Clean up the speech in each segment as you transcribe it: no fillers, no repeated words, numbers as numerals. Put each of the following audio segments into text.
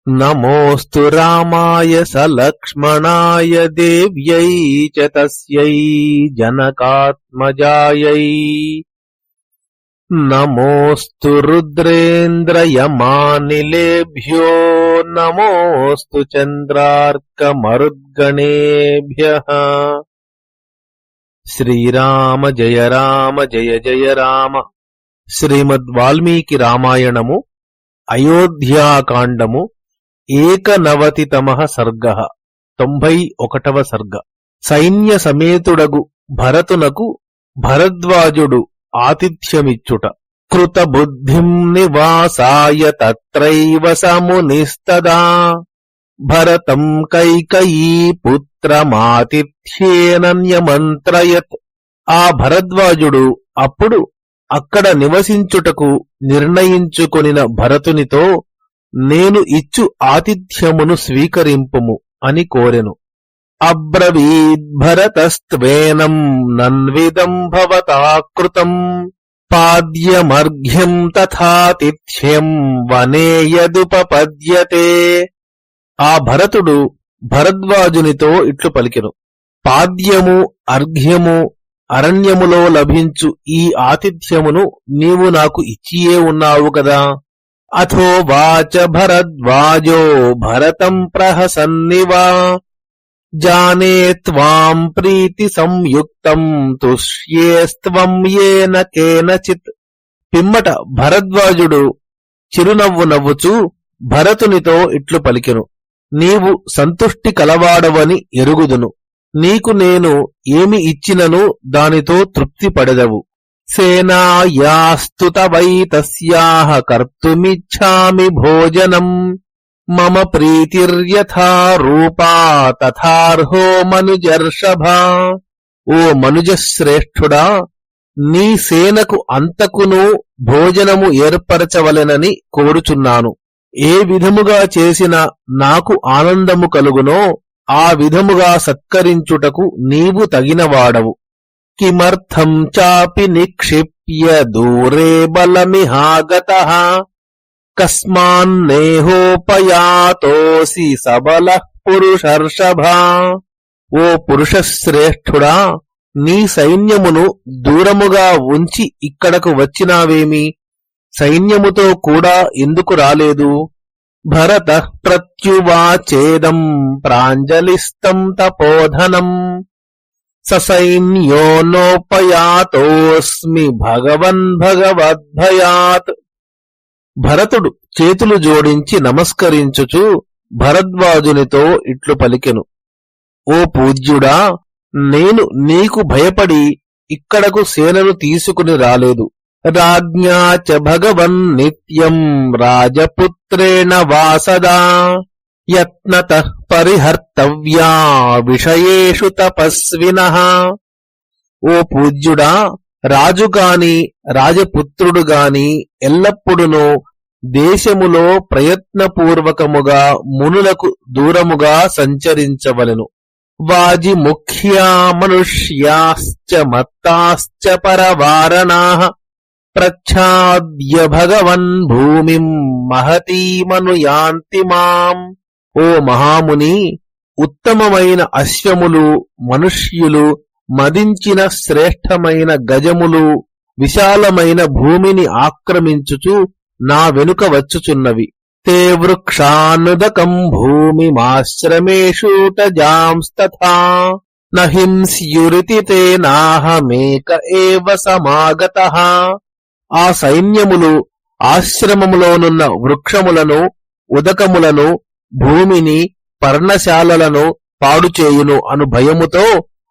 నమోస్తు రామాయ సలక్ష్మణాయ దేవ్యై చ తస్యై జనకాత్మజాయై. నమోస్తు రుద్రేంద్రయమానిలేభ్యో నమోస్తు చంద్రార్కమరుద్గణేభ్యః. శ్రీరామ జయ రామ జయ జయ రామ. శ్రీమద్ వాల్మీకి రామాయణము అయోధ్యాకాండము 91వ సర్గః 91వ సర్గ. సైన్య సమేతుడగు భరతునకు భరద్వాజుడు ఆతిథ్యమిచ్చుట. కృత బుద్ధిం నివాసాయ తత్రైవ సమునిస్తదా భరతం కైకయీ పుత్రమాతిథ్యేన న్యమంత్రయత్. ఆ భరద్వాజుడు అప్పుడు అక్కడ నివసించుటకు నిర్ణయించుకొనిన భరతునితో, నేను ఇచ్చు ఆతిథ్యమును స్వీకరింపుము అని కోరెను. అబ్రవీద్భరతస్త్వేనం నన్విదం భవతా కృతం పాద్యమర్ఘ్యం తథాతిథ్యం వనే యదుపపద్యతే. ఆ భరతుడు భరద్వాజునితో ఇట్లు పలికెను, పాద్యము అర్ఘ్యము అరణ్యములో లభించు ఈ ఆతిథ్యమును నీవు నాకు ఇచ్చియే ఉన్నావు కదా. అథోవాచ భరద్వాజో భరతం ప్రహసన్నివా జానే త్వాం ప్రీతి సంయుక్తం తుష్యేస్త్వం ఏన కేనచిత్. పిమ్మట భరద్వాజుడు చిరునవ్వు నవ్వుచూ భరతునితో ఇట్లు పలికెను, నీవు సంతుష్టి కలవాడవని ఎరుగుదును. నీకు నేను ఏమి ఇచ్చినను దానితో తృప్తి పడెదవు. సేనాయాస్తు తవైతస్యాః కర్తుమిచ్ఛామి భోజనం మమ ప్రీతిర్యథా రూపా తథార్హో మనుజర్షభా. ఓ మనుజశ్రేష్ఠుడా, నీ సేనకు అంతకును భోజనము ఏర్పరచవలెనని కోరుచున్నాను. ఏ విధముగా చేసిన నాకు ఆనందము కలుగునో ఆ విధముగా సత్కరించుటకు నీవు తగినవాడవు. కిమర్థం చాపి నిక్షిప్య దూరే బలమిహాగతః కస్మాన్నేహోపయాతోసి సబలః పురుషర్షభా. ఓ పురుషశ్రేష్ఠుడా, నీ సైన్యమును దూరముగా ఉంచి ఇక్కడకు వచ్చినావేమి? సైన్యముతో కూడా ఎందుకు రాలేదు? భరతః ప్రత్యువాచేదం ప్రాంజలిస్తం తపోధనం ససైన్యో నోపయాతోస్మి భగవన్ భగవద్భయాత్. భరతుడు చేతులు జోడించి నమస్కరించుచు భరద్వాజునితో ఇట్లు పలికెను, ఓ పూజ్యుడా, నేను నీకు భయపడి ఇక్కడకు సేనను తీసుకుని రాలేదు. రాజ్ఞా చ భగవన్ నిత్యం రాజపుత్రేణ వాసదా యత్నతః పరిహర్తవ్యా విషయేషు తపస్వినః. ఓ పూజ్యుడా, రాజుగాని రాజపుత్రుడు గాని ఎల్లప్పుడునూ దేశములో ప్రయత్నపూర్వకముగా మునులకు దూరముగా సంచరించవలెను. వాజి ముఖ్యా మనుష్యాశ్చ మత్తాశ్చ పరవారణాః ప్రచ్ఛాద్య భగవన్ భూమిం మహతీమనుయాంతి మాం. ఓ మహాముని, ఉత్తమమైన అశ్వములు, మనుష్యులు, మదించిన శ్రేష్టమైన గజములు విశాలమైన భూమిని ఆక్రమించుచు నా వెనుక వచ్చుచున్నవి. తే వృక్షానుదకం భూమిమాశ్రమేషూటజాంస్తథా నహింస్యురితి తే నాహమేక ఏవ సమాగతః. ఆ సైన్యములు ఆశ్రమములోనున్న వృక్షములను, ఉదకములను, భూమిని, పర్ణశాలలను పాడుచేయును అను భయముతో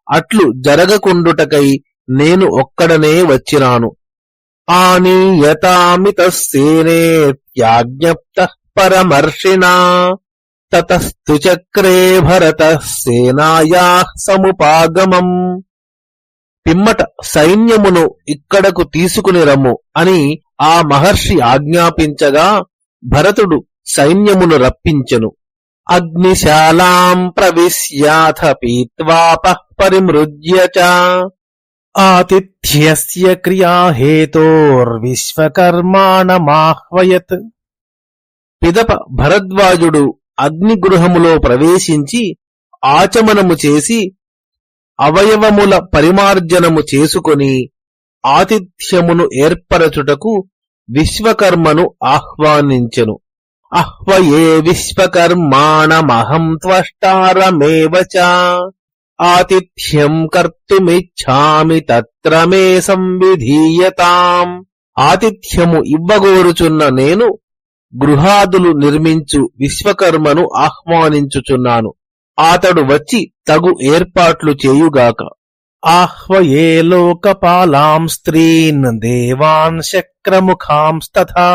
అట్లు జరగకుండుటకై నేను ఒక్కడనే వచ్చినాను. ఆనీయతామితస్సేనేత్యాజ్ఞప్తః పరమర్షిణా తతస్తు చక్రే భరతః సేనాయాః సముపాగమం. పిమ్మట సైన్యమును ఇక్కడకు తీసుకుని రమ్ము అని ఆ మహర్షి ఆజ్ఞాపించగా భరతుడు సైన్యమును రప్పించెను. అగ్నిశాలాం ప్రవిశ్యాథ పీత్వాపః పరిమృజ్య చ ఆతిథ్యస్య క్రియాహేతోర్విశ్వకర్మాణమాహ్వయత్. పిదప భరద్వాజుడు అగ్నిగృహములో ప్రవేశించి ఆచమనము చేసి అవయవముల పరిమార్జనము చేసుకొని ఆతిథ్యమును ఏర్పరచుటకు విశ్వకర్మను ఆహ్వానించెను. అహ్వయే విశ్వకర్మాణమహం త్వష్టారమేవ చ ఆతిథ్యం కర్తుమిచ్ఛామి తత్ర మే సంవిధీయతాం. ఆతిథ్యము ఇవ్వగోరుచున్న నేను గృహాదులు నిర్మించు విశ్వకర్మను ఆహ్వానించుచున్నాను. అతడు వచ్చి తగు ఏర్పాట్లు చేయుగాక. ఆహ్వయే లోకపాలాం స్త్రీన్ దేవాన్ శక్రముఖాంస్తథా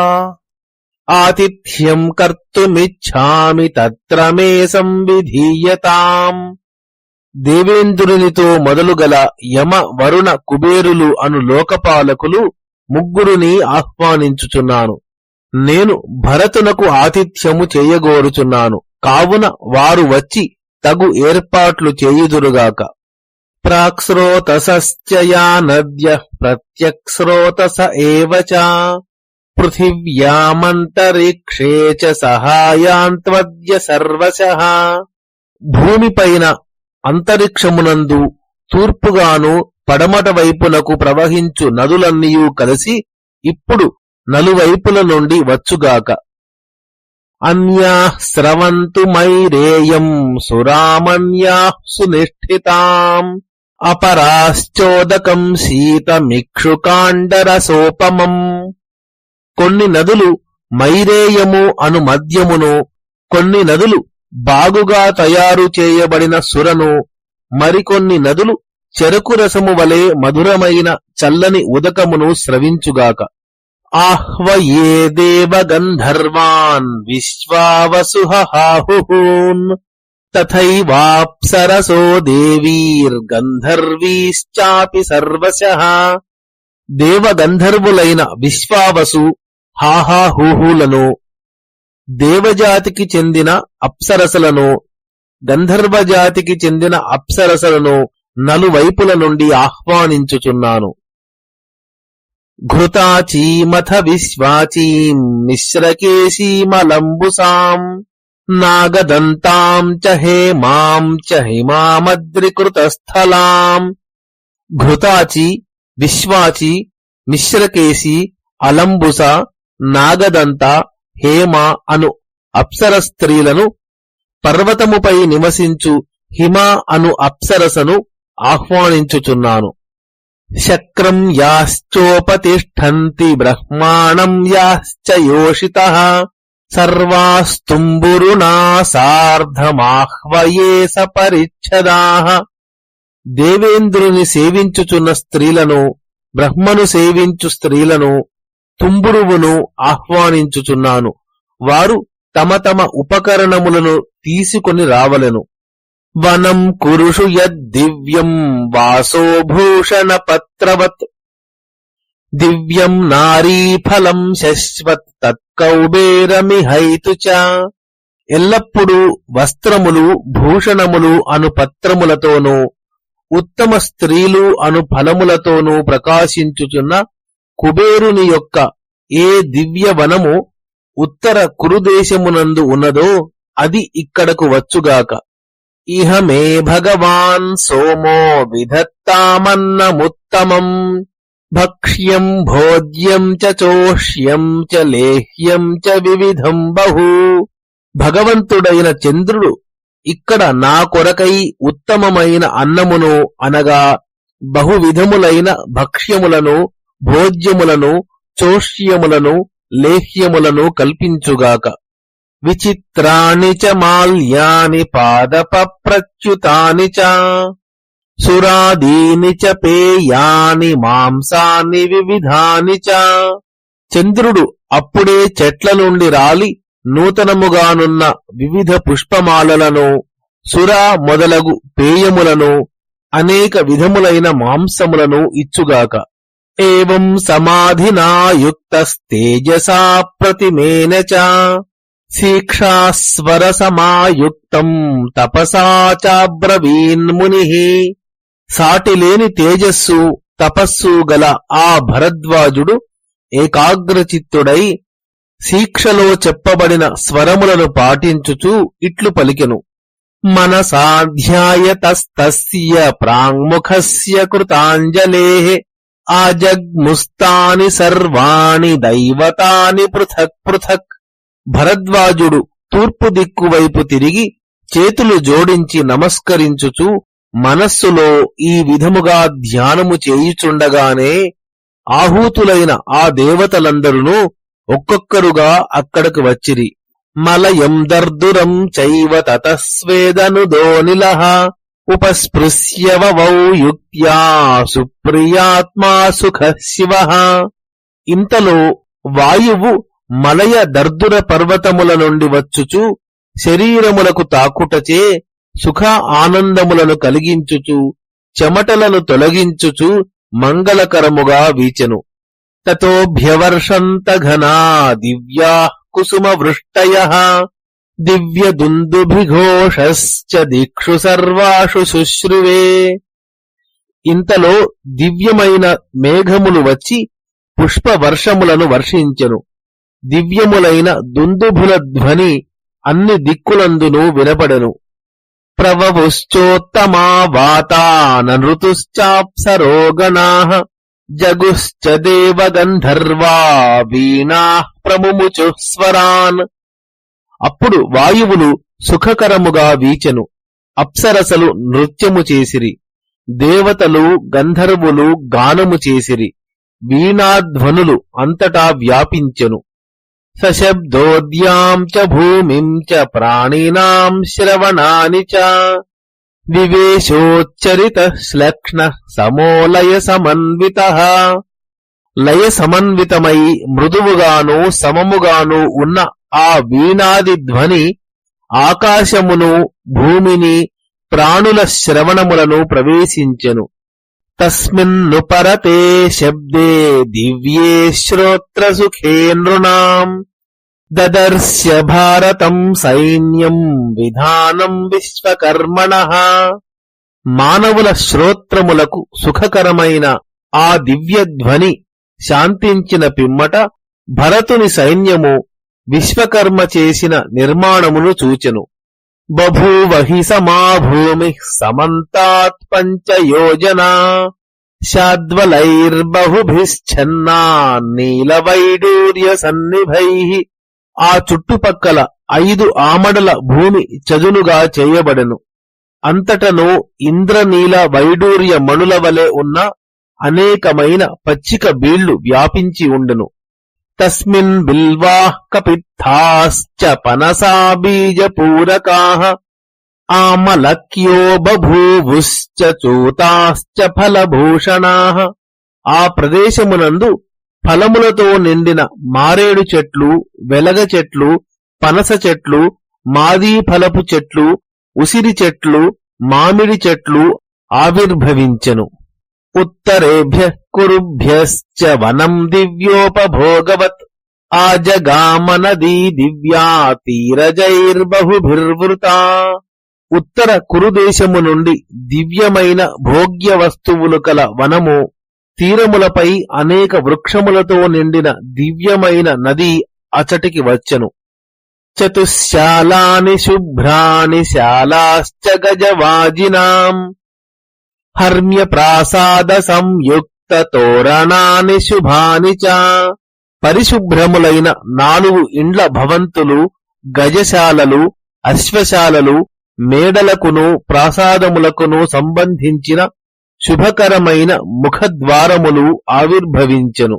ఆతిథ్యం కర్తుమిచ్ఛామి తత్ర మే సంవిధీయతాం. దేవేంద్రునితో మొదలుగల యమ వరుణ కుబేరులు అను లోకపాలకులు ముగ్గురుని ఆహ్వానించుచున్నాను. నేను భరతునకు ఆతిథ్యము చేయగోరుచున్నాను. కావున వారు వచ్చి తగు ఏర్పాట్లు చేయుదురుగాక. ప్రాక్స్రోతసశ్చ యా నద్యః ప్రత్యక్స్రోతస ఏవ చ పృథివ్యామంతరిక్షే చ సహాయాంత్వద్య సర్వశః. భూమిపైన అంతరిక్షమునందు తూర్పుగాను పడమట వైపునకు ప్రవహించు నదులన్నీయూ కలిసి ఇప్పుడు నలువైపుల నుండి వచ్చుగాక. అన్యాః స్రవంతు మైరేయం సురామన్యాః సునిష్ఠితాం అపరాశ్చోదకం శీతమిక్షుకాండరసోపమం. కొన్ని నదులు మైరేయము అను మద్యమును, కొన్ని నదులు బాగుగా తయారు చేయబడిన సురను, మరికొన్ని నదులు చెరకు రసము వలె మధురమైన చల్లని ఉదకమును స్రవించుగాక. ఆహ్వయే దేవగంధర్వాన్ విశ్వావసుహాహుహూన్ తథైవాప్సరసో దేవీర్గంధర్వీశ్చాపి సర్వశః. దేవగంధర్వులైన విశ్వావసు హాహాహూహులను, దేవజాతికి చెందిన అప్సరసలను, గంధర్వజాతికి చెందిన అప్సరసలను నలువైపుల నుండి ఆహ్వానించుచున్నాను. ఘృతాచీమథ విశ్వాచీం మిశ్రకేశీమలంబుసాం నాగదంతాం చ హేమాం చ హిమామద్రికృతస్థలాం. ఘృతాచి, విశ్వాచి, మిశ్రకేశి, అలంబుస, నాగదంత, హేమ అను అప్సర స్త్రీలను, పర్వతముపై నివసించు హిమ అను అప్సరసను ఆహ్వానించుచున్నాను. శక్రం యాశ్చోపతిష్ఠంతి బ్రహ్మాణం యాశ్చ యోషితః సర్వాస్తుంబురునా సార్ధమాహ్వయే సపరిచ్ఛదాః. దేవేంద్రుని సేవించుచున్న స్త్రీలను, బ్రహ్మను సేవించు స్త్రీలను, తుంబురువును ఆహ్వానించుచున్నాను. వారు తమ తమ ఉపకరణములను తీసుకొని రావలెను. వనం కురుషు యద్దివ్యం వాసోభూషణ పత్రవత్ దివ్యం నారీఫలం శశ్వత్ తత్కౌబేరమిహైతు చ. ఎల్లప్పుడూ వస్త్రములు, భూషణములు అను పత్రములతోనూ ఉత్తమ స్త్రీలు అను ఫలములతోనూ ప్రకాశించుచున్న కుబేరుని యొక్క ఏ దివ్య వనము ఉత్తర కురుదేశమునందు ఉన్నదో అది ఇక్కడకు వచ్చుగాక. ఇహ మే భగవాన్ సోమో విధత్తామన్నముత్తమం భక్ష్యం భోజ్యం చ చోష్యం చ లేహ్యం చ వివిధం బహు. భగవంతుడైన చంద్రుడు ఇక్కడ నా కొరకై ఉత్తమమైన అన్నమును అనగా బహువిధములైన భక్ష్యములను, భోజ్యములను, చోష్యములను, లేహ్యములను కల్పించుగాక. విచిత్రాణి చ మాల్యాని పాదపప్రచ్యుతాని చ సురాదీని చ పేయాని మాంసాని వివిధాని చ. చంద్రుడు అప్పుడే చెట్ల నుండి రాలి నూతనముగానున్న వివిధ పుష్పమాలలను, సురా మొదలగు పేయములను, అనేక విధములైన మాంసములను ఇచ్చుగాక. ఏవం సమాధినా యుక్తస్తేజసా ప్రతిమేన చ శీక్షాస్వరసమాయుక్తం తపసా చాబ్రవీన్మునిః. సాటిలేని తేజస్సు, తపస్సు గల ఆ భరద్వాజుడు ఏకాగ్రచిత్తుడై శీక్షలో చెప్పబడిన స్వరములను పాటించుచూ ఇట్లు పలికెను. మనసాధ్యాయతస్తస్య ప్రాంగ్ముఖస్య కృతాంజలేః ఆజగ్ముస్తాని సర్వాణి దైవతాని పృథక్ పృథక్. భరద్వాజుడు తూర్పు దిక్కు వైపు తిరిగి చేతులు జోడించి నమస్కరించుచూ మనస్సులో ఈ విధముగా ధ్యానము చేయుచుండగానే ఆహూతులైన ఆ దేవతలందరూ ఒక్కొక్కరుగా అక్కడకు వచ్చిరి. మలయం దర్దురం చైవ తతస్వేదనుదోనిలః ఉపస్పృశ్య వవౌ యుక్త్యా సుప్రియాత్మా సుఖ శివః. ఇంతలో వాయువు మలయ దర్దుర పర్వతముల నుండి వచ్చుచు శరీరములకు తాకుటచే సుఖ ఆనందములను కలిగించుచు చెమటలను తొలగించుచు మంగళకరముగా వీచెను. తతోభ్యవర్షంత ఘనా దివ్యా కుసుమ వృష్టయః దివ్య దుందుభిఘోషశ్చ దీక్షు సర్వాషు శుశ్రువే. ఇంతలో దివ్యమైన మేఘములు వచ్చి పుష్ప వర్షములను వర్షించెను. దివ్యములైన దుందుభుల ధ్వని అన్ని దిక్కులందునూ వినపడెను. ప్రవవుశ్చోత్తమా వాతాన నృతుశ్చాప్సరోగణాః జగుశ్చ దేవగంధర్వా వీణాః ప్రముముచుః స్వరాన్. అప్పుడు వాయువులు సుఖకరముగా వీచెను. అప్సరసలు నృత్యము చేసిరి. దేవతలు గంధర్వులు గానము చేసిరి. వీణాధ్వనులు అంతటా వ్యాపించెను. సశబ్దోద్యాం చ భూమిం చ ప్రాణినాం శ్రవణాని చ వివేశోచ్చరిత శ్లక్ష్ణ సమోలయ సమన్వితః. లయ సమన్వితమై మృదువుగాను సమముగాను ఉన్న ఆ వీణాది ధ్వని ఆకాశమును భూమిని ప్రాణుల శ్రవణములను ప్రవేశించెను. తస్మిన్ను పరతే శబ్దే దివ్యే శ్రోత్రసుఖే నృణాం దదర్శ్య భారతం సైన్యం విధానం విశ్వకర్మణః. మానవుల శ్రోత్రములకు సుఖకరమైన ఆ దివ్యధ్వని శాంతించిన పిమ్మట భరతుని సైన్యము విశ్వకర్మ చేసిన నిర్మాణమును చూచెను. బభూవహి సమా భూమి సమంతాత్ పంచయోజనా శాద్వలైర్బహుభిశ్చన్నా నీలవైడూర్య సన్నిభైః. ఆ చుట్టుపక్కల 5 ఆమడల భూమి చదునుగా చేయబడెను. అంతటను ఇంద్రనీల వైడూర్య మణుల వలె ఉన్న అనేకమైన పచ్చిక బీళ్లు వ్యాపించి ఉండును. తస్మిన్ బిల్వాః కపిత్థాశ్చ పనసా బీజపూరకాః ఆమలక్యో బభూవుశ్చ చూతాశ్చ ఫలభూషణాః. ఆ ప్రదేశమునందు ఫలములతో నిండిన మారేడు చెట్లు, వెలగ చెట్లు, పనస చెట్లు, మాదీ ఫలపు చెట్లు, ఉసిరి చెట్లు, మామిడి చెట్లు ఆవిర్భవించెను. ఉత్తరేభ్యః కురుభ్యశ్చ వనం దివ్యోపభోగవత్ ఆజగామనదీ దివ్యా తీరజైర్బహుభిర్వృతా. ఉత్తర కురుదేశము నుండి దివ్యమైన భోగ్య వస్తువులు కల వనము, తీరములపై అనేక వృక్షములతో నిండిన దివ్యమైన నది అచటికి వచ్చెను. చతుశ్శాలాని శుభ్రాణి శాలాశ్చ గజవాజినాం హర్మ్య ప్రాసాద సంయుక్త తోరణాని శుభాని చ. పరిశుభ్రములైన 4 ఇండ్ల భవంతులు, గజశాలలు, అశ్వశాలలు, మేడలకును ప్రాసాదములకును సంబంధించిన శుభకరమైన ముఖద్వారములు ఆవిర్భవించెను.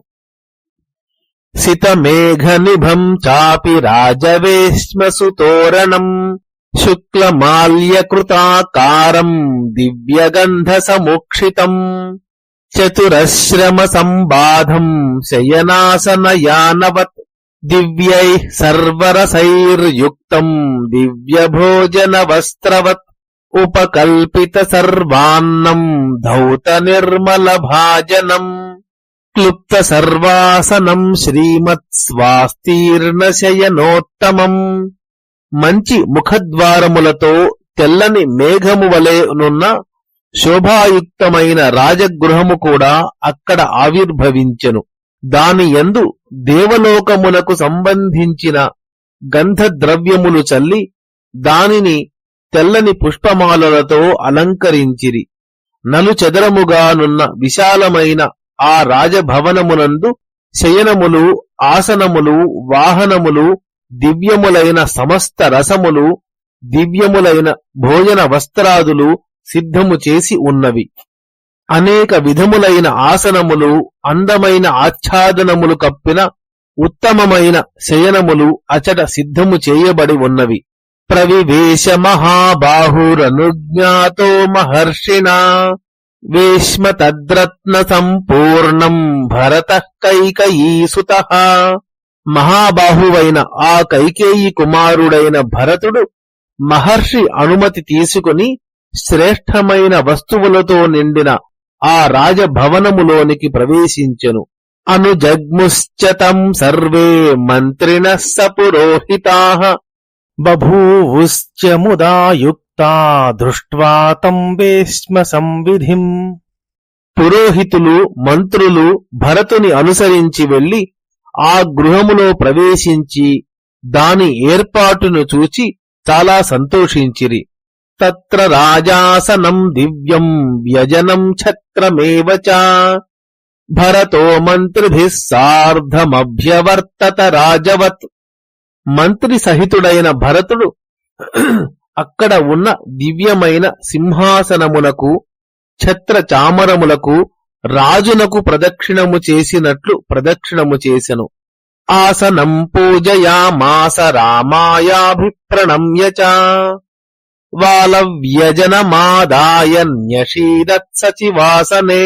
సితమేఘనిభం చాపి రాజవేశ్మసు తోరణం శుక్లమాల్యకృతాకారం దివ్యగంధ సముక్షితం చతురశ్రమ సంబాధం శయనాసనయానవత్ దివ్యైః సర్వరసైర్యుక్తం దివ్యభోజన వస్త్రవత్ ఉపకల్పిత సర్వాన్నం ధౌత నిర్మల భాజనం క్లుప్త సర్వాసనం శ్రీమత్ స్వాస్తీర్ణ శయనోత్తమం. మంచి ముఖద్వారములతో తెల్లని మేఘము వలె నున్న శోభాయుక్తమైన రాజగృహము కూడా అక్కడ ఆవిర్భవించెను. దాని యందు దేవలోకమునకు సంబంధించిన గంధద్రవ్యములు చల్లి దానిని తెల్లని పుష్పమాలలతో అలంకరించిరి. నలుచెదరముగానున్న విశాలమైన ఆ రాజభవనమునందు శయనములు, ఆసనములు, వాహనములు, దివ్యములైన సమస్త రసములు, దివ్యములైన భోజన వస్త్రాదులు సిద్ధము చేసి ఉన్నవి. అనేక విధములైన ఆసనములు, అందమైన ఆచ్ఛాదనములు కప్పిన ఉత్తమమైన శయనములు అచట సిద్ధము చేయబడి ఉన్నవి. ప్రవివేశ మహాబాహురనుజ్ఞాతో మహర్షిణా వేశ్మ తద్రత్న సంపూర్ణం భరతః కైకయీసుతః. మహాబాహువైన ఆ కైకేయి కుమారుడైన భరతుడు మహర్షి అనుమతి తీసుకుని శ్రేష్టమైన వస్తువులతో నిండిన ఆ రాజభవనములోనికి ప్రవేశించెను. అనుజగ్ముశ్చతం సర్వే మంత్రిణః సపురోహితాః బభూవుశ్చ ముదా యుక్తా దృష్ట్వా తం వేశ్మ సంవిధిం. పురోహితులు, మంత్రులు భరతుని అనుసరించి వెళ్లి ఆ గృహములో ప్రవేశించి దాని ఏర్పాటును చూచి చాలా సంతోషించిరి. తత్ర రాజాసనం దివ్యం వ్యజనం ఛత్రమేవ చ భరతో మంత్రిభిః సార్ధమభ్యవర్తత రాజవత్. మంత్రి సహితుడైన భరతుడు అక్కడ ఉన్న దివ్యమైన సింహాసనమునకు, ఛత్ర చామరములకు రాజునకు ప్రదక్షిణము చేసినట్లు ప్రదక్షిణము చేసెను. ఆసనం పూజయామాస రామాయాభిప్రణమ్య చ వాలవ్యజనమాదాయ న్యషీదత్సచివాసనే.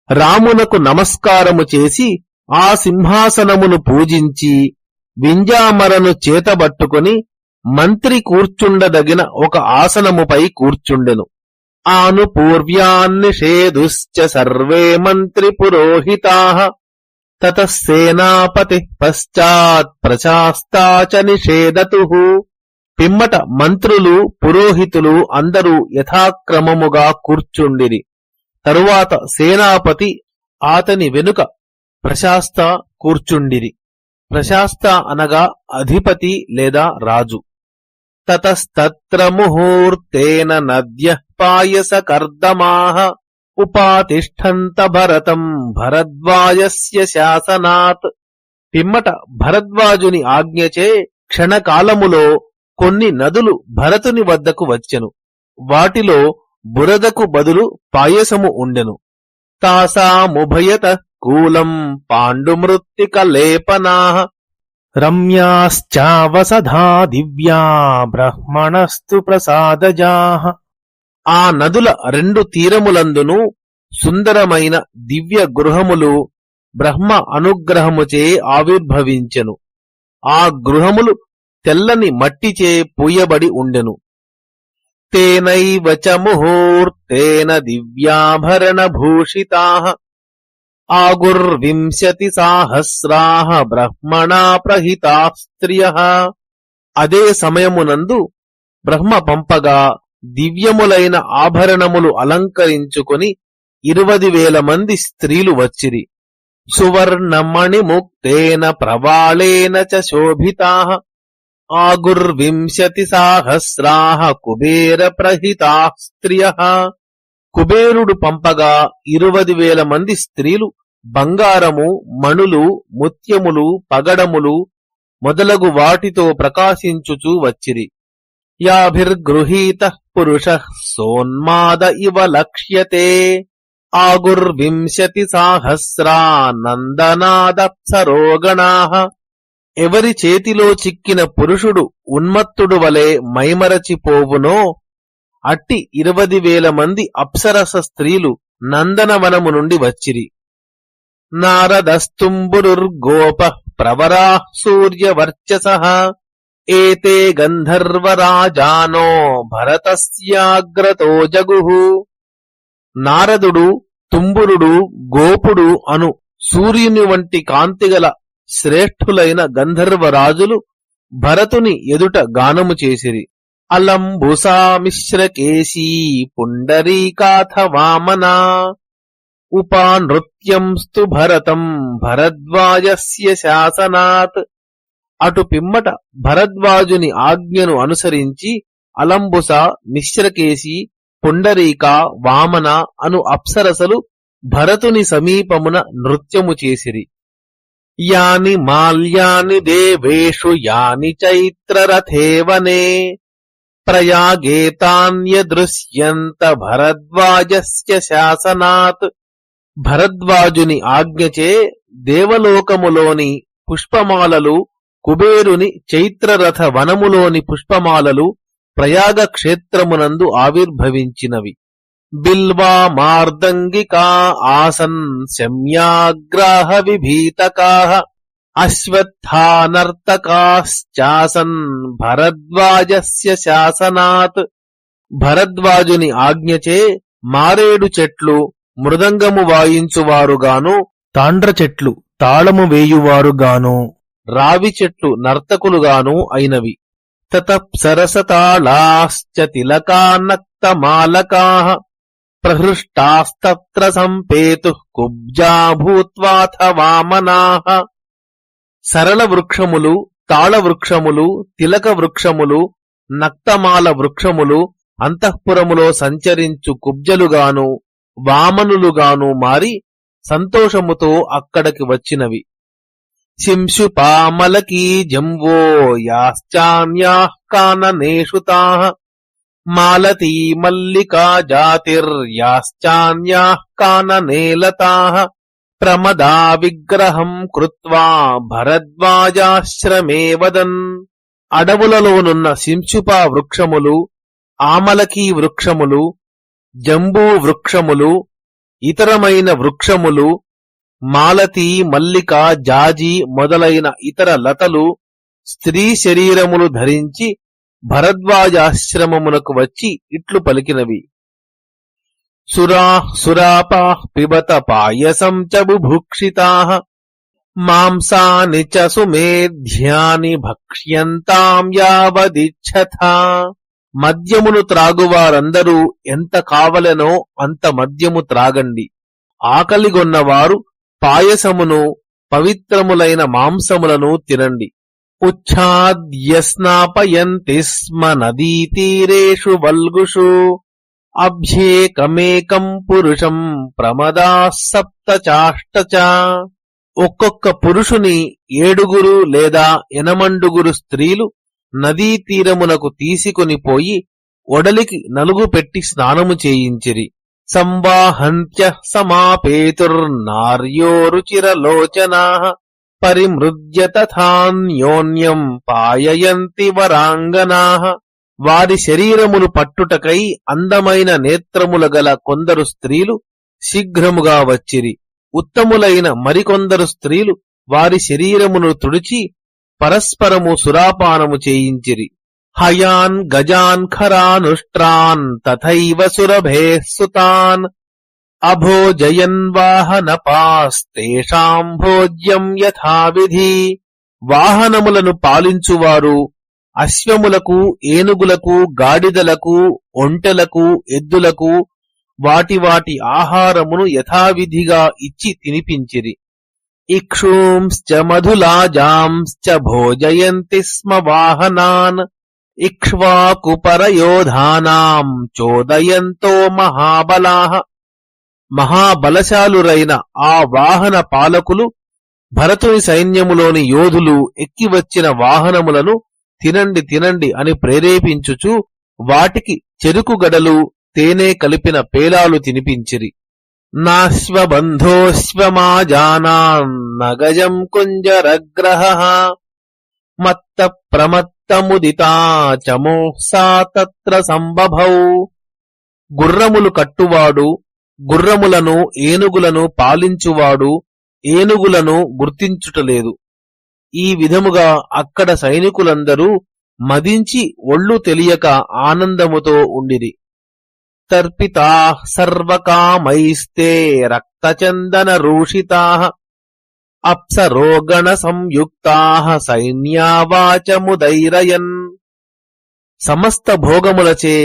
రామునకు నమస్కారము చేసి ఆ సింహాసనమును పూజించి వింజామరను చేతబట్టుకుని మంత్రి కూర్చుండదగిన ఒక ఆసనముపై కూర్చుండెను. ఆనుపూర్వ్యాన్నిషేదుశ్చ సర్వే మంత్రి పురోహితాః తతః సేనాపతిః పశ్చాత్ ప్రశాస్తా చ నిషేదతుః. పిమ్మట మంత్రులు, పురోహితులు అందరూ యథాక్రమముగా కూర్చుండిరి. తరువాత సేనాపతి అతని వెనుక ప్రశాస్త కూర్చుండిరి. ప్రశాస్త అనగా అధిపతి లేదా రాజు. తతస్తత్ర ముహూర్తేన నద్యః పాయస కర్దమాః ఉపాతిష్ఠంత భరతం భరద్వాజస్య శాసనాత్. పిమ్మట భరద్వాజుని ఆజ్ఞచే క్షణకాలములో కొన్ని నదులు భరతుని వద్దకు వచ్చెను. వాటిలో బురదకు బదులు పాయసము ఉండెను. తాసాముభయతః కూలం పాండుమృత్తిక లేపనాః రమ్యాశ్చావసధా దివ్యా బ్రహ్మణస్తు ప్రసాదజాః. ఆ నదుల రెండు తీరములందును సుందరమైన దివ్య గృహములు బ్రహ్మ అనుగ్రహముచే ఆవిర్భవించెను. ఆ గృహములు తెల్లని మట్టిచే పూయబడి ఉండెను. తేనైవ చ ముహూర్తేన దివ్యాభరణ భూషితాః ఆగుర్వింశతి సాహస్రాః బ్రహ్మణా ప్రహితాః స్త్రియః. అదే సమయమునందు బ్రహ్మ పంపగా దివ్యములైన ఆభరణములు అలంకరించుకొని 20,000 మంది స్త్రీలు వచ్చిరి. సువర్ణమణిముక్తేన ప్రవాళేన చ శోభితాః ఆగుర్వింశతి సాహస్రాః కుబేర ప్రహితాః స్త్రియః. కుబేరుడు పంపగా 20,000 మంది స్త్రీలు బంగారము, మణులు, ముత్యములు, పగడములు మొదలగు వాటితో ప్రకాశించుచూ వచ్చిరి. యాభిర్గృహీతః పురుషః సోన్మాద ఇవ లక్ష్యతే ఆగుర్వింశతి సాహస్రా నందనాదప్సరోగణాః. ఎవరి చేతిలో చిక్కిన పురుషుడు ఉన్మత్తుడు వలె మైమరచిపోవునో అట్టి 20,000 మంది అప్సరస స్త్రీలు నందనవనము నుండి వచ్చిరి. నారదస్తుంబురుర్గోపః ప్రవరాః సూర్యవర్చసః ఏతే గంధర్వరాజానో భరతస్యాగ్రతో జగుః. నారదుడు, తుంబురుడు, గోపుడు అను సూర్యుని వంటి కాంతిగల శ్రేష్ఠులైన గంధర్వరాజులు భరతుని ఎదుట గానము చేసిరి. అలంబుసా మిశ్రకేశీ పుండరీకాథ వామనా ఉపానృత్యంస్తు భరతం భరద్వాజస్య శాసనాత్. అటు పిమ్మట భరద్వాజుని ఆజ్ఞను అనుసరించి అలంబుస, మిశ్రకేశి, పుండరీక, వామన అను అప్సరసలు భరతుని సమీపమున నృత్యము చేసిరి. యాని మాల్యాని దేవేషు యాని చైత్రరథేవనే ప్రయాగేతాన్యదృశ్యంత భరద్వాజస్య శాసనాత్. భరద్వాజుని ఆజ్ఞచే దేవలోకములోని పుష్పమాలలు, కుబేరుని చైత్రరథ వనములోని పుష్పమాలలు ప్రయాగ క్షేత్రమునందు ఆవిర్భవించినవి. బిల్వా మార్దంగికా ఆసన్ శమ్యాగ్రాహ విభీతకాః అశ్వత్థానర్తకాశ్చాసన్ భరద్వాజస్య శాసనాత్. భరద్వాజుని ఆజ్ఞచే మారేడు చెట్లు మృదంగము వాయించువారుగాను, తాండ్ర చెట్లు తాళము వేయువారుగాను, రావి చెట్లు నర్తకులుగాను అయినవి. తతప్సరసతాళాశ్చ తిలకానక్తమాలకాః ప్రహృష్టాస్తత్ర సంపేతుః కుబ్జా భూత్వాథ వామనాః. సరళ వృక్షములు, తాళ వృక్షములు, తిలక వృక్షములు, నక్తమాల వృక్షములు అంతఃపురములో సంచరించు కుబ్జలుగాను వామనులుగాను మారి సంతోషముతో అక్కడికి వచ్చినవి. శింశుపామలకీ జంవో యాశ్చాన్యాః కాననేషు తాః మాలతీ మల్లికా జాతిర్యాశ్చాన్యాః కాననేలతాః ప్రమదా విగ్రహం కృత్వా భరద్వాజాశ్రమే వదన్. అడవులలోనున్న శింశుపా వృక్షములు, ఆమలకీ వృక్షములు, జంబూ వృక్షములు, ఇతరమైన వృక్షములు, మాలతీ, మల్లిక, జాజి మొదలైన ఇతర లతలు స్త్రీ శరీరములు ధరించి భరద్వాజాశ్రమమునకు వచ్చి ఇట్లు పలికినవి. సురాః సురాపాః పిబత పాయసం చ బుభుక్షితాః మాంసాని చ సుమేధ్యాని భక్ష్యంతాం యావదిచ్ఛథా. మద్యమును త్రాగువారందరూ ఎంత కావలెనో అంత మద్యము త్రాగండి. ఆకలిగొన్నవారు పాయసమును, పవిత్రములైన మాంసములను తినండి. ఉచ్ఛాద్యస్నాపయంతి స్మ నదీతీరేషు వల్గుషు అభ్యేకమేకం పురుషం ప్రమదాః సప్తచాష్టచ. ఒక్కొక్క పురుషుని 7 లేదా 8 స్త్రీలు నదీ తీరమునకు తీసుకొని పోయి ఒడలికి నలుగు పెట్టి స్నానము చేయించిరి. సంవాహంత్య సమాపేతుర్నార్యో రుచిరలోచనాః పరిమృజ్య తథాన్యోన్యం పాయయంతి వరాంగనాః. వారి శరీరములు పట్టుటకై అందమైన నేత్రముల గల కొందరు స్త్రీలు శీఘ్రముగా వచ్చిరి. ఉత్తములైన మరికొందరు స్త్రీలు వారి శరీరమును తుడిచి పరస్పరము సురాపానము చేయించిరి. హయాన్ గజాన్ ఖరానుష్ట్రాన్ తథైవ సురభేః సుతాన్ అభోజయన్ వాహనపాస్తేషాం భోజ్యం యథావిధి. వాహనములను పాలించువారు అశ్వములకు, ఏనుగులకు, గాడిదలకు, ఒంటెలకు, ఎద్దులకు వాటి వాటి ఆహారమును యథావిధిగా ఇచ్చి తినిపించిరి. ఇక్షూంశ్చ మధులాజాంశ్చ భోజయంతి స్మ వాహనాన్ ఇక్ష్వాకుపరయోధానాం చోదయంతో మహాబలాః. మహాబలశాలురైన ఆ వాహన పాలకులు భరతుని సైన్యములోని యోధులు ఎక్కివచ్చిన వాహనములను తినండి తినండి అని ప్రేరేపించుచు వాటికి చెరుకుగడలు, తేనె కలిపిన పేలాలు తినిపించిరి. నాశ్వబంధోశ్వమాజానాన్నగజం కుంజరగ్రహః మత్త ప్రమత్తముదితా చమోఃసా తత్ర సంబభౌ. గుర్రములు కట్టువాడు, గుర్రములను, ఏనుగులను పాలించువాడు ఏనుగులను గుర్తించుటలేదు. ఈ విధముగా అక్కడ సైనికులందరూ మదించి ఒళ్ళు తెలియక ఆనందముతో ఉండిరి. తర్పితాః సర్వకామైస్తే రక్తచందన రూషితాః అప్సరోగణ సంయుక్తాః సైన్యావాచముదైరయన్. సమస్త భోగములచే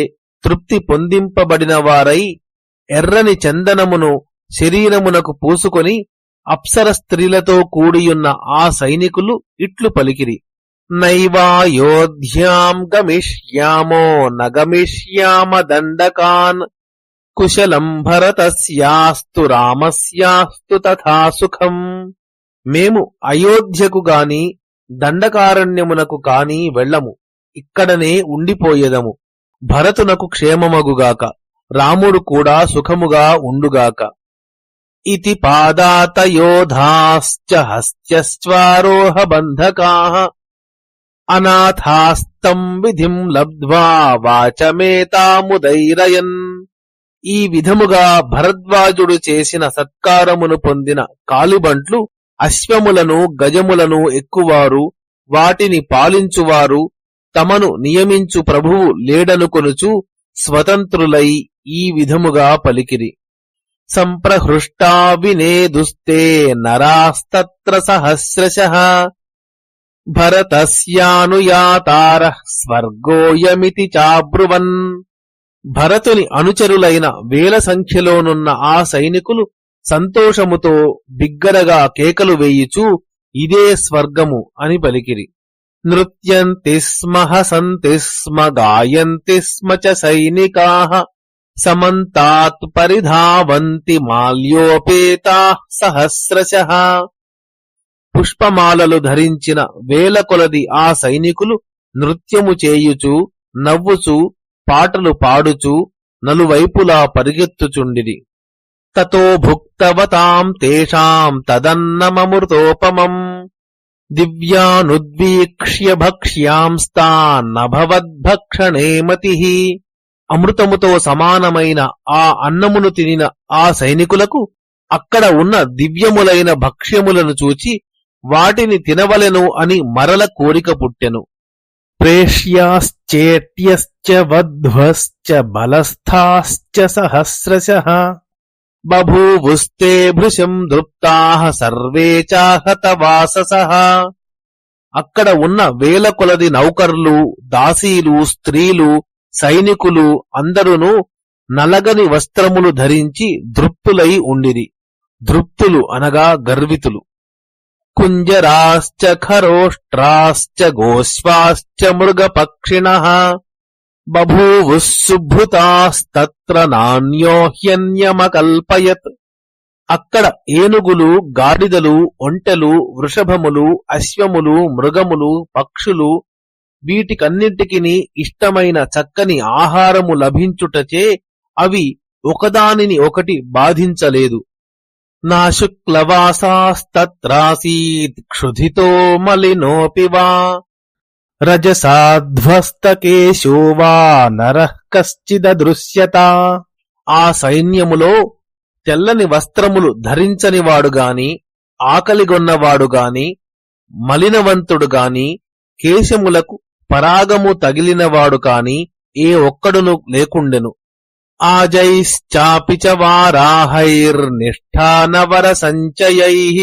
తృప్తి పొందింపబడిన వారై ఎర్రని చందనమును శరీరమునకు పూసుకొని అప్సర స్త్రీలతో కూడియున్న ఆ సైనికులు ఇట్లు పలికిరి: నైవాయోధ్యాం గమిష్యామో నగమిష్యామ దండకాన్ కుశలం భరతస్యాస్తు రామస్యాస్తు తథా సుఖం. మేము అయోధ్యకు గాని దండకారణ్యమునకు కాని వెళ్ళము, ఇక్కడనే ఉండిపోయేదము. భరతునకు క్షేమమగుగాక, రాముడు కూడా సుఖముగా ఉండుగాక. ఇతి పాదాతయోధాశ్చ హస్త్యస్వారోహ బంధకాః అనాథాస్తం విధిం లబ్ధ్వా వాచమేతాముదైరయన్. ఈ విధముగా భరద్వాజుడు చేసిన సత్కారమును పొందిన కాలిబంట్లు అశ్వములను గజములను ఎక్కువారు, వాటిని పాలించువారు, తమను నియమించు ప్రభువు లేడనుకొనుచు స్వతంత్రులై ఈ విధముగా పలికిరి: సంప్రహృష్టా వినేదుస్తే నరాస్తత్ర సహస్రశః భరతస్యానుయాతారః స్వర్గోయమితి చాబ్రువన్. భరతుని అనుచరులైన వేల సంఖ్యలోనున్న ఆ సైనికులు సంతోషముతో బిగ్గరగా కేకలు వేయుచూ ఇదే స్వర్గము అని పలికిరి. నృత్యంతి స్మ హసంతి స్మ గాయంతి స్మ చ సైనికాః సమంతాత్ పరిధావంతి మాల్యోపేతాః సహస్రశః. పుష్పమాలలు ధరించిన వేల కొలది ఆ సైనికులు నృత్యము చేయుచు నవ్వుచు పాటలు పాడుచు నలువైపులా పరిగెత్తుచుండిరి. తతో భుక్తవతాం తేషాం తదన్నమమృతోపమం దివ్యానుద్వీక్ష్య భక్ష్యాంస్తాన్నభవద్భక్షణే మతిః. అమృతముతో సమానమైన ఆ అన్నమును తినిన ఆ సైనికులకు అక్కడ ఉన్న దివ్యములైన భక్ష్యములను చూచి వాటిని తినవలెను అని మరల కోరిక పుట్టెను. ప్రేష్యాశ్చేట్యశ్చ వధ్వశ్చ బలస్థాశ్చ సహస్రశః బభూవుస్తే భృశం దృప్తాః సర్వే చాహతవాససః. అక్కడ ఉన్న వేల కొలది నౌకర్లు, దాసీలు, స్త్రీలు, సైనికులు అందరును నలగని వస్త్రములు ధరించి దృప్తులై ఉండిరి. దృప్తులు అనగా గర్వితులు. కుంజరాశ్చ ఖరోష్ట్రాశ్చ గోశ్వాశ్చ మృగపక్షిణః బభూవుః సుభృతాస్తత్ర నాన్యో హ్యన్యమకల్పయత్. అక్కడ ఏనుగులు, గాడిదలు, ఒంటెలు, వృషభములు, అశ్వములు, మృగములు, పక్షులు వీటికన్నింటికి ఇష్టమైన చక్కని ఆహారము లభించుటచే అవి ఒకదానిని ఒకటి బాధించలేదు. నా శుక్లవాసాస్తత్రాసీత్ క్షుధితో మలినోపి వా రజసాధ్వస్తకేశో వా నరః కశ్చిదదృశ్యత. ఆ సైన్యములో తెల్లని వస్త్రములు ధరించనివాడుగాని, ఆకలిగొన్నవాడుగాని, మలినవంతుడుగాని, కేశములకు పరాగము తగిలినవాడు కాని ఏ ఒక్కడును లేకుండెను. ఆజైశ్చాపి చ వారాహైర్నిష్ఠానవర సంచయైః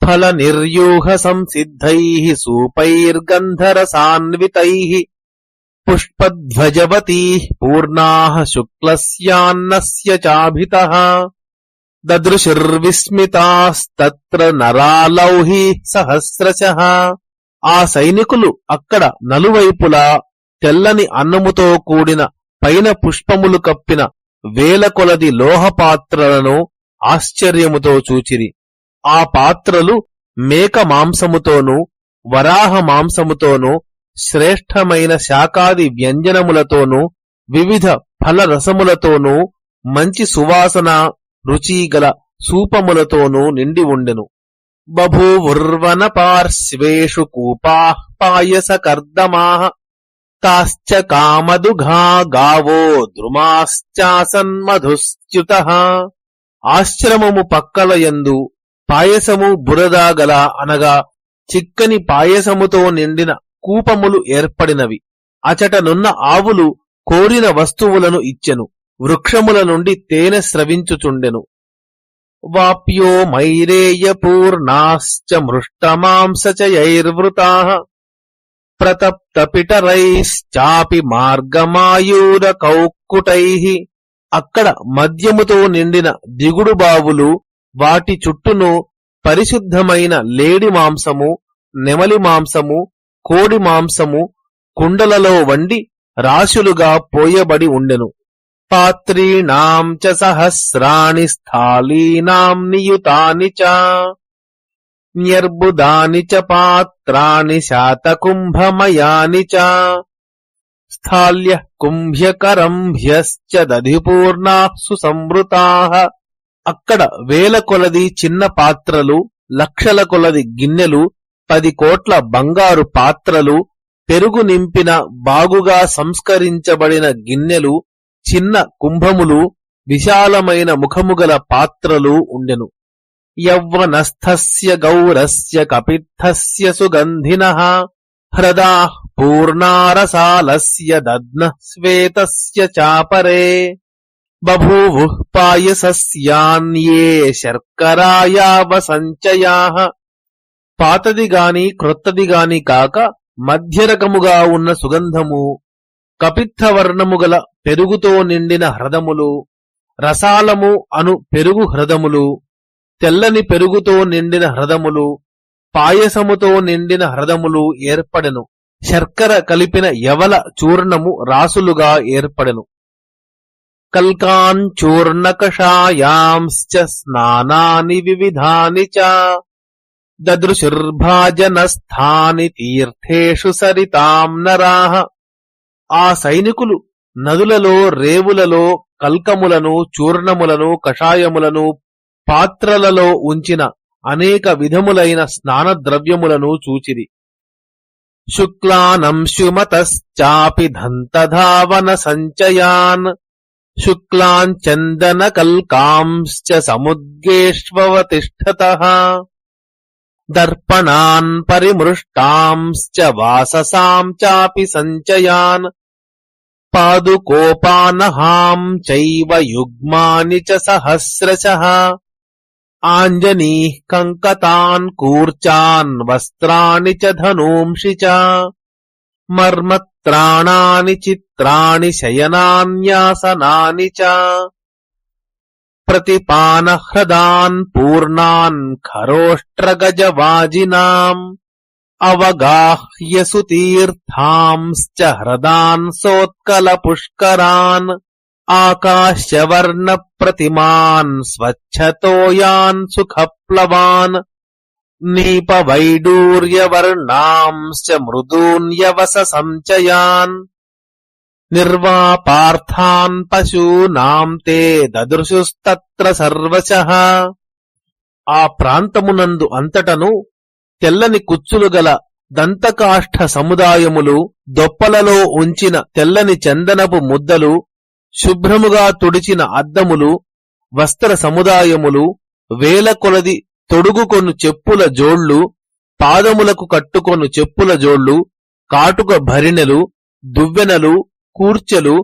ఫల నిర్యూహ సంసిద్ధైః సూపైర్గంధరసాన్వితైః పుష్పధ్వజవతీః పూర్ణాః శుక్లస్యాన్నస్య చాభితః దదృశుర్విస్మితాస్తత్ర నరాలౌహీః సహస్రశః. ఆ సైనికులు అక్కడ నలువైపులా తెల్లని అన్నముతో కూడిన పైన పుష్పములు కప్పిన వేల కొలది లోహపాత్రలను ఆశ్చర్యముతో చూచిరి. ఆ పాత్రలు మేక మాంసముతోనూ, వరాహ మాంసముతోనూ, శ్రేష్టమైన శాకాది వ్యంజనములతోనూ, వివిధ ఫల రసములతోనూ, మంచి సువాసన రుచిగల సూపములతోనూ నిండి ఉండెను. బభూవుర్వన పార్శ్వేషు కూపాః పాయసకర్దమాః తాశ్చ కామదుఘా గావో ద్రుమాశ్చాసన్మధుశ్చ్యుతః. ఆశ్రమము పక్కల యందు పాయసము బురదాగల అనగా చిక్కని పాయసముతో నిండిన కూపములు ఏర్పడినవి. అచటనున్న ఆవులు కోరిన వస్తువులను ఇచ్చెను. వృక్షముల నుండి తేనె స్రవించుచుండెను. వాప్యో మైరేయపూర్ణాశ్చ మృష్టమాంసచయైర్వృతాః ప్రతప్తపిటరైశ్చాపి మార్గమాయూరకౌక్కుటైః అక్కడ మద్యముతో నిండిన దిగుడు బావులు, వాటి చుట్టూను పరిశుద్ధమైన లేడి మాంసము, నెమలి మాంసము, కోడి మాంసము కుండలలో వండి రాశులుగా పోయబడి ఉండెను. పాత్రీణాం చ సహస్రాణి స్థాళీనాం నియుతాని చ న్యర్బుదాని చ పాత్రాణి శాతకుంభమయాని చ స్థాళ్యః కుంభ్యకరంభ్యశ్చ దధిపూర్ణాః సుసంవృతాః. అక్కడ వేల కొలది చిన్న పాత్రలు, లక్షల కొలది గిన్నెలు, 10 కోట్ల బంగారు పాత్రలు, పెరుగు నింపిన బాగుగా సంస్కరించబడిన గిన్నెలు, చిన్న కుంభములు, విశాలమైన ముఖముగల పాత్రలు ఉండెను. యవ్వనస్థస్య గౌరస్య కపిత్తస్య సుగంధినః హ్రదాః పూర్ణారసాలస్య దధ్నః శ్వేతస్య చాపరే బభూవుః పాయసస్యాన్యే శర్కరాయావ సంచయాః. పాతదిగాని క్రొత్తదిగాని కాక మధ్యరకముగా ఉన్న సుగంధము, కపిత్తవర్ణముగల పెరుగుతో నిండిన హ్రదములు, రసాలము అను పెరుగు హ్రదములు, తెల్లని పెరుగుతో నిండిన హ్రదములు, పాయసముతో నిండిన హ్రదములు ఏర్పడెను. శర్కర కలిపిన యవల చూర్ణము రాసులుగా ఏర్పడెను. కల్కాంచూర్ణకషాయాంశ్చ స్నానాని వివిధాని చ దదృశుర్భాజనస్థాని తీర్థేషు సరితాం నరాః. ఆ సైనికులు నదులలో, రేవులలో కల్కములను, చూర్ణములను, కషాయములను పాత్రలలో ఉంచిన అనేక విధములైన స్నాన ద్రవ్యములను చూచిరి. శుక్లానంశుమతశ్చాపి దంతధావన సంచయాన్ శుక్లాంచందన కల్కాంశ్చ సముద్గేష్వతిష్ఠతః దర్పణాన్ పరిమృష్టాంశ్చ వాససాం చాపి సంచయాన్ పాదుకోపానహాం చైవ యుగ్మాని చ సహస్రశః ఆంజనీః కంకతాన్ కూర్చాన్ వస్త్రాణి చ ధనూంషి చ మర్మత్రాణాని చిత్రాణి శయనాన్యాసనాని చ ప్రతిపానహ్రదాన్ పూర్ణాన్ ఖరోష్ట్రగజవాజినాం అవగాహ్య సుతీర్థాంశ్చ హ్రదాన్ సోత్కల పుష్కరాన్ ఆకాశవర్ణ ప్రతిమాన్ స్వచ్ఛతోయాన్ సుఖప్లవాన్ నీపవైడూర్యవర్ణాంశ్చ మృదూన్యవస సంచయాన్ నిర్వాపార్థాన్ పశూనాం తే దదృశుస్తత్ర సర్వశః. ఆ ప్రాంతమునందు అంతటను తెల్లని కుచ్చులు గల దంతకాష్ఠ సముదాయములు, దొప్పలలో ఉంచిన తెల్లని చందనపు ముద్దలు, శుభ్రముగా తుడిచిన అద్దములు, వస్త్ర సముదాయములు, వేల కొలది తొడుగుకొను చెప్పుల జోళ్లు, పాదములకు కట్టుకొను చెప్పుల జోళ్లు, కాటుక భరిణెలు, దువ్వెనలు, కూర్చెలు,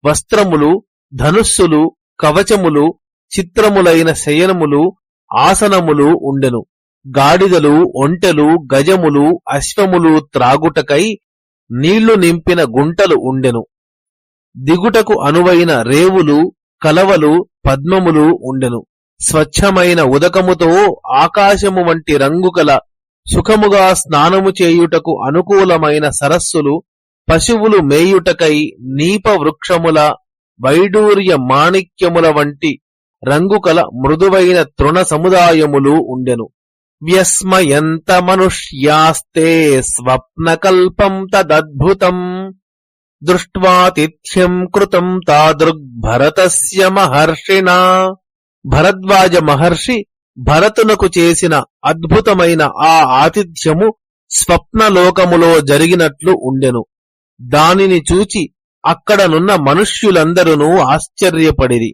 వస్త్రములు, ధనుస్సులు, కవచములు, చిత్రములైన శయనములు, ఆసనములు ఉండెను. గాడిదలు, ఒంటెలు, గజములు, అశ్వములు త్రాగుటకై నీళ్లు నింపిన గుంటలు ఉండెను. దిగుటకు అనువైన రేవులు, కలవలు, పద్మములు ఉండెను. స్వచ్ఛమైన ఉదకముతో ఆకాశము వంటి రంగుగల సుఖముగా స్నానము చేయుటకు అనుకూలమైన సరస్సులు, పశువులు మేయుటకై నీప వృక్షముల, వైడూర్య మాణిక్యముల వంటి రంగుకల మృదువైన తృణ సముదాయములు ఉండెను. వ్యస్మయంత మనుష్యాస్తే స్వప్నకల్పం తదద్భుతం దృష్ట్వాతిథ్యం కృతం తాదృగ్భరతస్య మహర్షిణా. భరద్వాజ మహర్షి భరతునకు చేసిన అద్భుతమైన ఆ ఆతిథ్యము స్వప్నలోకములో జరిగినట్లు ఉండెను. దానిని చూచి అక్కడనున్న మనుష్యులందరూ ఆశ్చర్యపడిరి.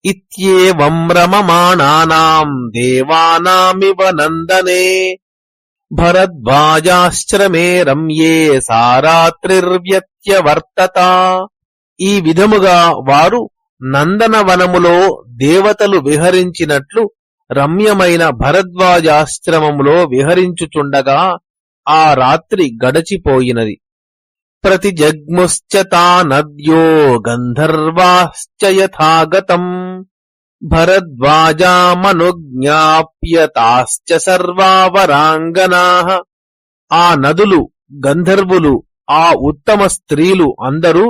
ఇత్యేవం రమమాణానాం దేవానామివ నందనే భరద్వాజాశ్రమే రమ్యే సారాత్రిర్వ్యత్యవర్తత. ఈ విధముగా వారు నందనవనములో దేవతలు విహరించినట్లు రమ్యమైన భరద్వాజాశ్రమములో విహరించుచుండగా ఆ రాత్రి గడచిపోయినది. ప్రతిజగ్ముశ్చ తా నద్యో గంధర్వాశ్చ యథాగతం భరద్వాజామనుజ్ఞాప్య తాశ్చ సర్వా వరాంగనాః. ఆ నదులు, గంధర్వులు, ఆ ఉత్తమ స్త్రీలు అందరూ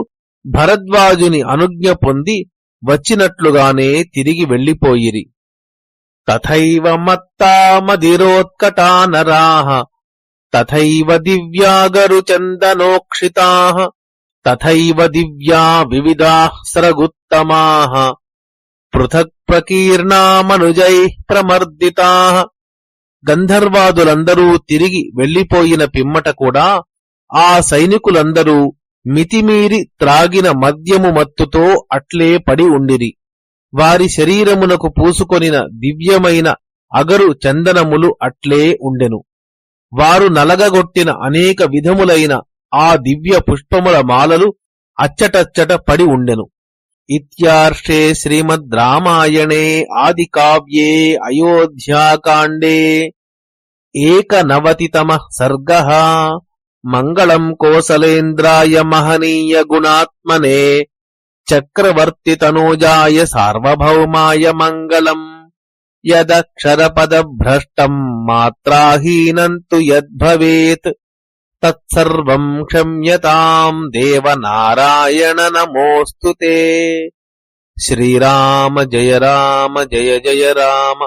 భరద్వాజుని అనుజ్ఞ పొంది వచ్చినట్లుగానే తిరిగి వెళ్లిపోయిరి. తథైవ మత్తా మదిరోత్కటా నరాః తథైవ దివ్యాగరుచందనోక్షితాః తథైవ దివ్యా వివిధాః స్రగుత్తమాః పృథక్ ప్రకీర్ణామనుజైః ప్రమర్దితాః. గంధర్వాదులందరూ తిరిగి వెళ్లిపోయిన పిమ్మట కూడా ఆ సైనికులందరూ మితిమీరి త్రాగిన మద్యము మత్తుతో అట్లే పడి ఉండిరి. వారి శరీరమునకు పూసుకొనిన దివ్యమైన అగరు చందనములు అట్లే ఉండెను. వారు నలగగొట్టిన అనేక విధములైన ఆ దివ్య పుష్పముల మాలలు అచ్చటచ్చట పడి ఉండెను. ఇత్యార్షే శ్రీమద్ రామాయణే ఆదికావ్యే అయోధ్యాకాండే 91తమః సర్గః. మంగళం కోసలేంద్రాయ మహనీయ గుణాత్మనే చక్రవర్తితనూజాయ సార్వభౌమాయ మంగళం. యదక్షరపదభ్రష్టం మాత్రాహీనం తు యద్భవేత్ తత్సర్వం క్షమ్యతాం దేవనారాయణ నమోస్తుతే. శ్రీరామ జయ రామ జయ జయ రామ.